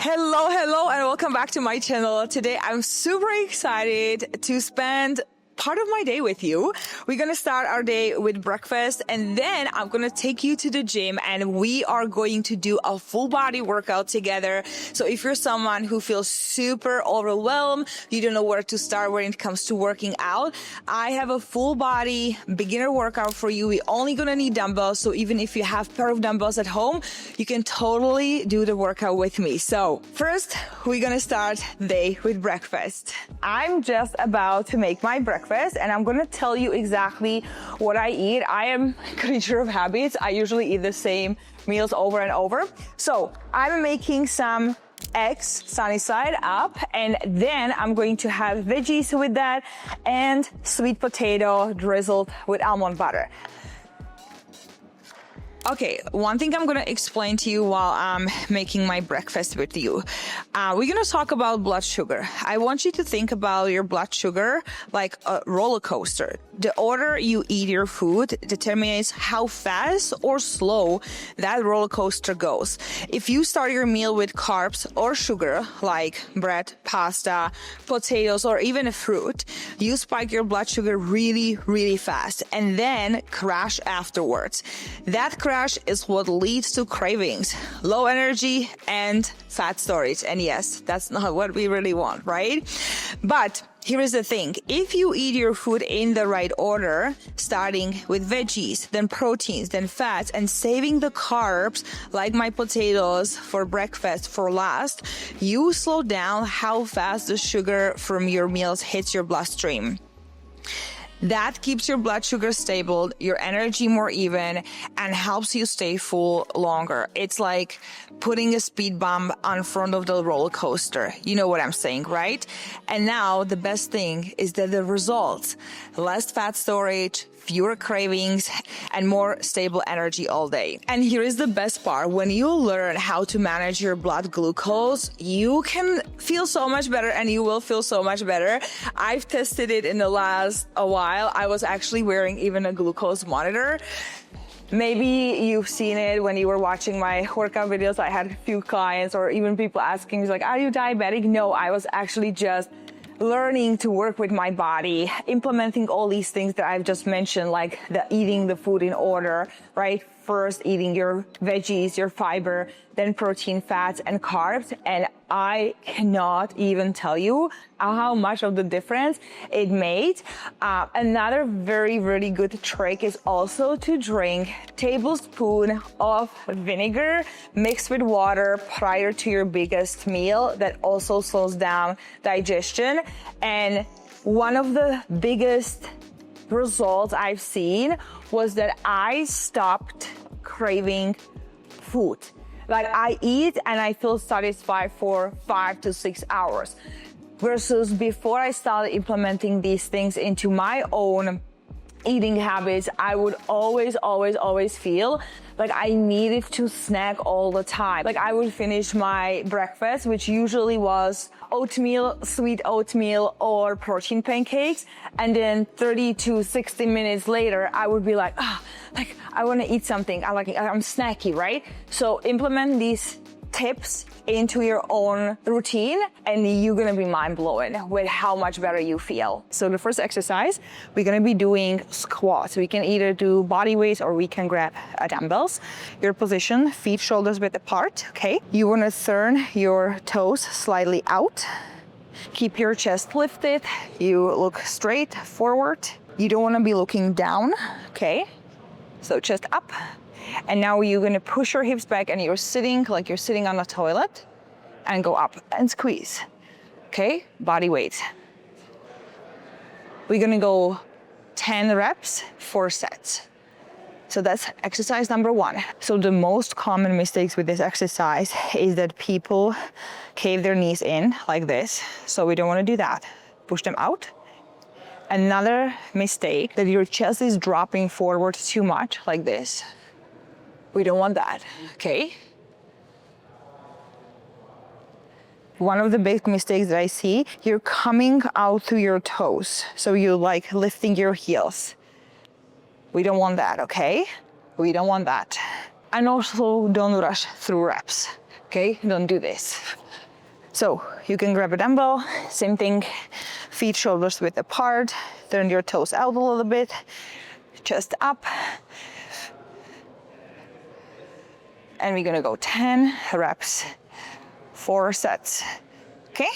Hello, and welcome back to my channel. Today, I'm super excited to spend part of my day with you. We're gonna start our day with breakfast, and then I'm gonna take you to the gym, and we are going to do a full body workout together. So if you're someone who feels super overwhelmed, you don't know where to start when it comes to working out, I have a full body beginner workout for you. We're only gonna need dumbbells, so even if you have a pair of dumbbells at home, you can totally do the workout with me. So first, we're gonna start the day with breakfast. I'm just about to make my breakfast, and I'm gonna tell you exactly what I eat. I am a creature of habits. I usually eat the same meals over and over. So I'm making some eggs sunny side up, and then I'm going to have veggies with that and sweet potato drizzled with almond butter. Okay, one thing I'm gonna explain to you while I'm making my breakfast with you. We're gonna talk about blood sugar. I want you to think about your blood sugar like a roller coaster. The order you eat your food determines how fast or slow that roller coaster goes. If you start your meal with carbs or sugar, like bread, pasta, potatoes, or even a fruit, you spike your blood sugar really, really fast and then crash afterwards. That crash is what leads to cravings, low energy, and fat storage. And yes, that's not what we really want, right? But here is the thing. If you eat your food in the right order, starting with veggies, then proteins, then fats, and saving the carbs, like my potatoes for breakfast for last, you slow down how fast the sugar from your meals hits your bloodstream. That keeps your blood sugar stable, your energy more even, and helps you stay full longer. It's like putting a speed bump on front of the roller coaster. You know what I'm saying, right? And now the best thing is that the results, less fat storage, fewer cravings, and more stable energy all day. And here is the best part. When you learn how to manage your blood glucose, you can feel so much better, and you will feel so much better. I've tested it in the last a while. I was actually wearing even a glucose monitor. Maybe you've seen it when you were watching my workout videos. I had a few clients or even people asking me, like, are you diabetic? No, I was actually just learning to work with my body, implementing all these things that I've just mentioned, like eating the food in order, right? First eating your veggies, your fiber, then protein, fats, and carbs. And I cannot even tell you how much of the difference it made. Another very, really good trick is also to drink a tablespoon of vinegar mixed with water prior to your biggest meal. That also slows down digestion. And one of the biggest results I've seen was that I stopped craving food. Like, I eat and I feel satisfied for 5 to 6 hours. Versus before I started implementing these things into my own eating habits, I would always feel like I needed to snack all the time. Like, I would finish my breakfast, which usually was oatmeal, sweet oatmeal, or protein pancakes, and then 30 to 60 minutes later, I would be like, I want to eat something. I'm snacky, right? So implement these tips into your own routine, and you're gonna be mind-blowing with how much better you feel. So the first exercise, we're gonna be doing squats. We can either do body weights or we can grab dumbbells. Your position, feet shoulders width apart, okay? You wanna turn your toes slightly out. Keep your chest lifted. You look straight forward. You don't wanna be looking down, okay? So chest up. And now you're gonna push your hips back, and you're sitting like you're sitting on a toilet, and go up and squeeze. Okay, body weight. We're gonna go 10 reps, 4 sets. So that's exercise number 1. So the most common mistakes with this exercise is that people cave their knees in like this. So we don't wanna do that. Push them out. Another mistake, that your chest is dropping forward too much like this. We don't want that, okay? One of the big mistakes that I see, you're coming out through your toes. So you're like lifting your heels. We don't want that, okay? We don't want that. And also don't rush through reps, okay? Don't do this. So you can grab a dumbbell, same thing, feet, shoulders width apart, turn your toes out a little bit, chest up. And we're gonna go 10 reps, 4 sets, okay?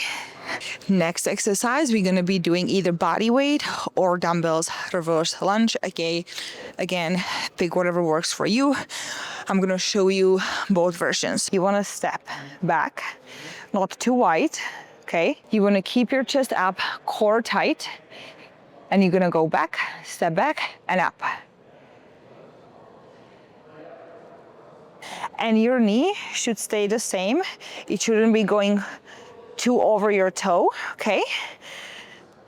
Next exercise, we're gonna be doing either body weight or dumbbells reverse lunge. Okay, again, pick whatever works for you. I'm gonna show you both versions. You wanna step back, not too wide, okay? You wanna keep your chest up, core tight, and you're gonna go back, step back, and up. And your knee should stay the same. It shouldn't be going too over your toe, okay?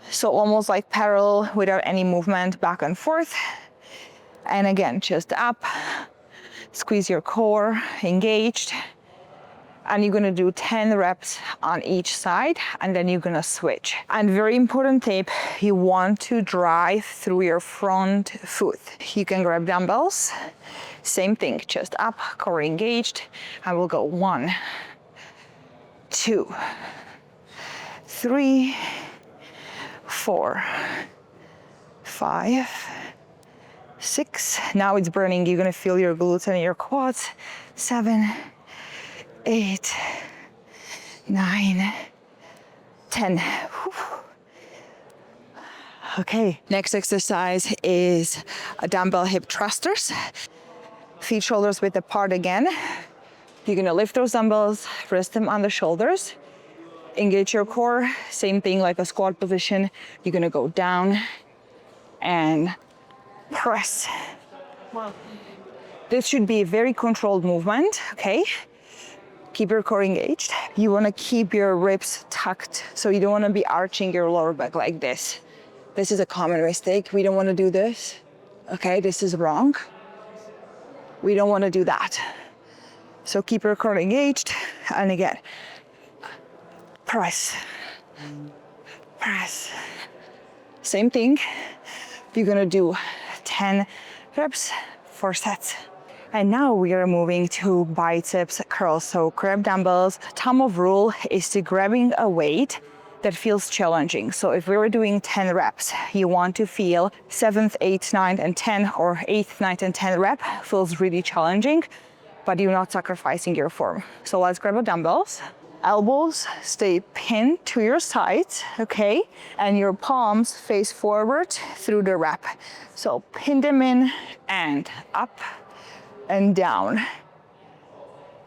So almost like parallel without any movement back and forth. And again, chest up, squeeze your core, engaged. And you're gonna do 10 reps on each side, and then you're gonna switch. And very important tip, you want to drive through your front foot. You can grab dumbbells, same thing, chest up, core engaged, and we'll go 1, 2, 3, 4, 5, 6. Now it's burning, you're gonna feel your glutes and your quads. 7, 8, 9, 10. Okay, next exercise is a dumbbell hip thrusters. Feet, shoulders width apart again. You're gonna lift those dumbbells, rest them on the shoulders, engage your core, same thing like a squat position. You're gonna go down and press. This should be a very controlled movement, okay? Keep your core engaged. You wanna keep your ribs tucked, so you don't wanna be arching your lower back like this. This is a common mistake. We don't wanna do this, okay? This is wrong. We don't wanna do that. So keep your core engaged, and again, press, press. Same thing, you're gonna do 10 reps, 4 sets. And now we are moving to biceps curls. So grab dumbbells. Thumb of rule is to grabbing a weight that feels challenging. So if we were doing 10 reps, you want to feel 7th, 8th, 9th, and 10, or 8th, 9th, and 10 rep feels really challenging, but you're not sacrificing your form. So let's grab a dumbbells. Elbows stay pinned to your sides, okay? And your palms face forward through the rep. So pin them in and up and down.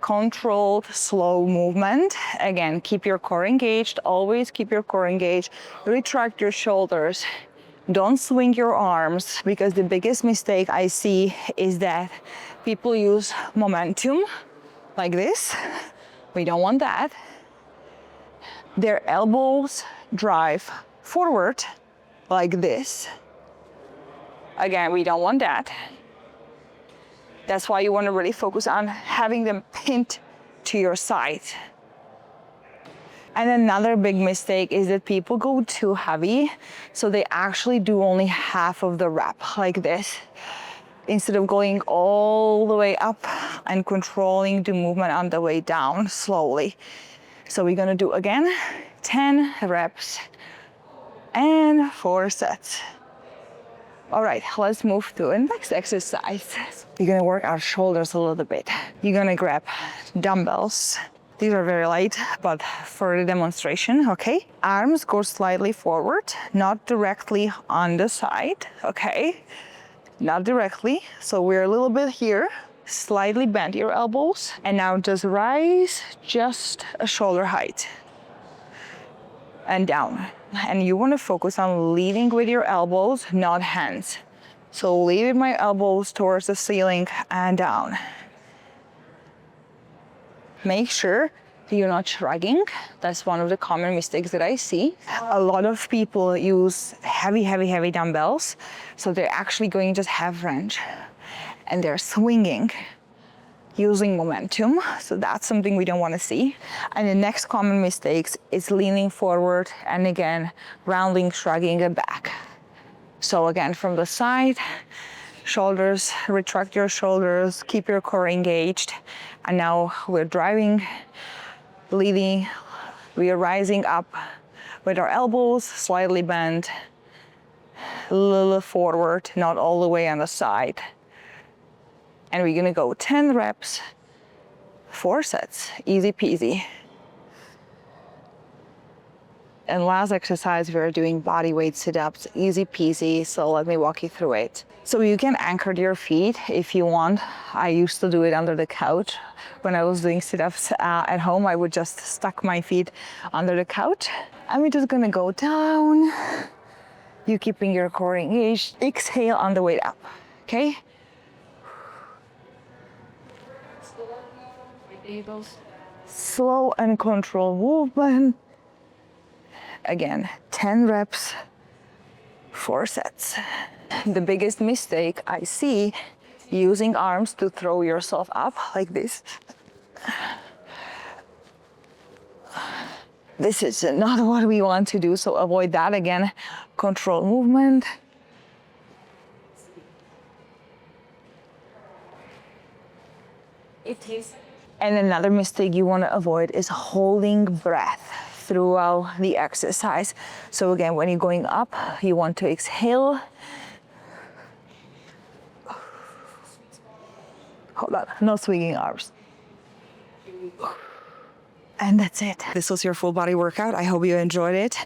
Controlled, slow movement. Again, keep your core engaged. Always keep your core engaged. Retract your shoulders. Don't swing your arms, because the biggest mistake I see is that people use momentum like this. We don't want that. Their elbows drive forward like this. Again, we don't want that. That's why you want to really focus on having them pinned to your side. And another big mistake is that people go too heavy, so they actually do only half of the rep like this, instead of going all the way up and controlling the movement on the way down slowly. So we're gonna do again 10 reps and 4 sets. All right, let's move to the next exercise. You're gonna work our shoulders a little bit. You're gonna grab dumbbells. These are very light, but for the demonstration, okay? Arms go slightly forward, not directly on the side, okay? Not directly, so we're a little bit here. Slightly bend your elbows, and now just rise just a shoulder height and down. And you want to focus on leading with your elbows, not hands. So lead with my elbows towards the ceiling and down. Make sure you're not shrugging. That's one of the common mistakes that I see. A lot of people use heavy dumbbells, so they're actually going just half range, and they're swinging using momentum. So that's something we don't want to see. And the next common mistakes is leaning forward and again, rounding, shrugging it back. So again, from the side, shoulders, retract your shoulders, keep your core engaged. And now we're driving, leading, We are rising up with our elbows slightly bent, a little forward, not all the way on the side. And we're gonna go 10 reps, 4 sets, easy peasy. And last exercise, we're doing body weight sit-ups, easy peasy, so let me walk you through it. So you can anchor your feet if you want. I used to do it under the couch. When I was doing sit-ups at home, I would just stuck my feet under the couch. And we're just gonna go down. You keeping your core engaged. Exhale on the way up, okay? Slow and controlled movement. Again, 10 reps, 4 sets. The biggest mistake I see, using arms to throw yourself up like this. This is not what we want to do, so avoid that. Again, control movement. It is. And another mistake you want to avoid is holding breath throughout the exercise. So again, when you're going up, you want to exhale. Hold on, no swinging arms. And that's it. This was your full body workout. I hope you enjoyed it.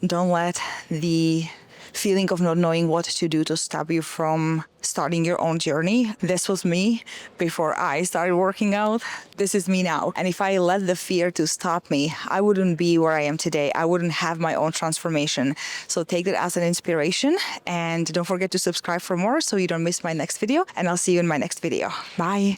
Don't let the feeling of not knowing what to do to stop you from starting your own journey. This was me before I started working out. This is me now. And if I let the fear to stop me, I wouldn't be where I am today. I wouldn't have my own transformation. So take that as an inspiration, and don't forget to subscribe for more so you don't miss my next video. And I'll see you in my next video. Bye.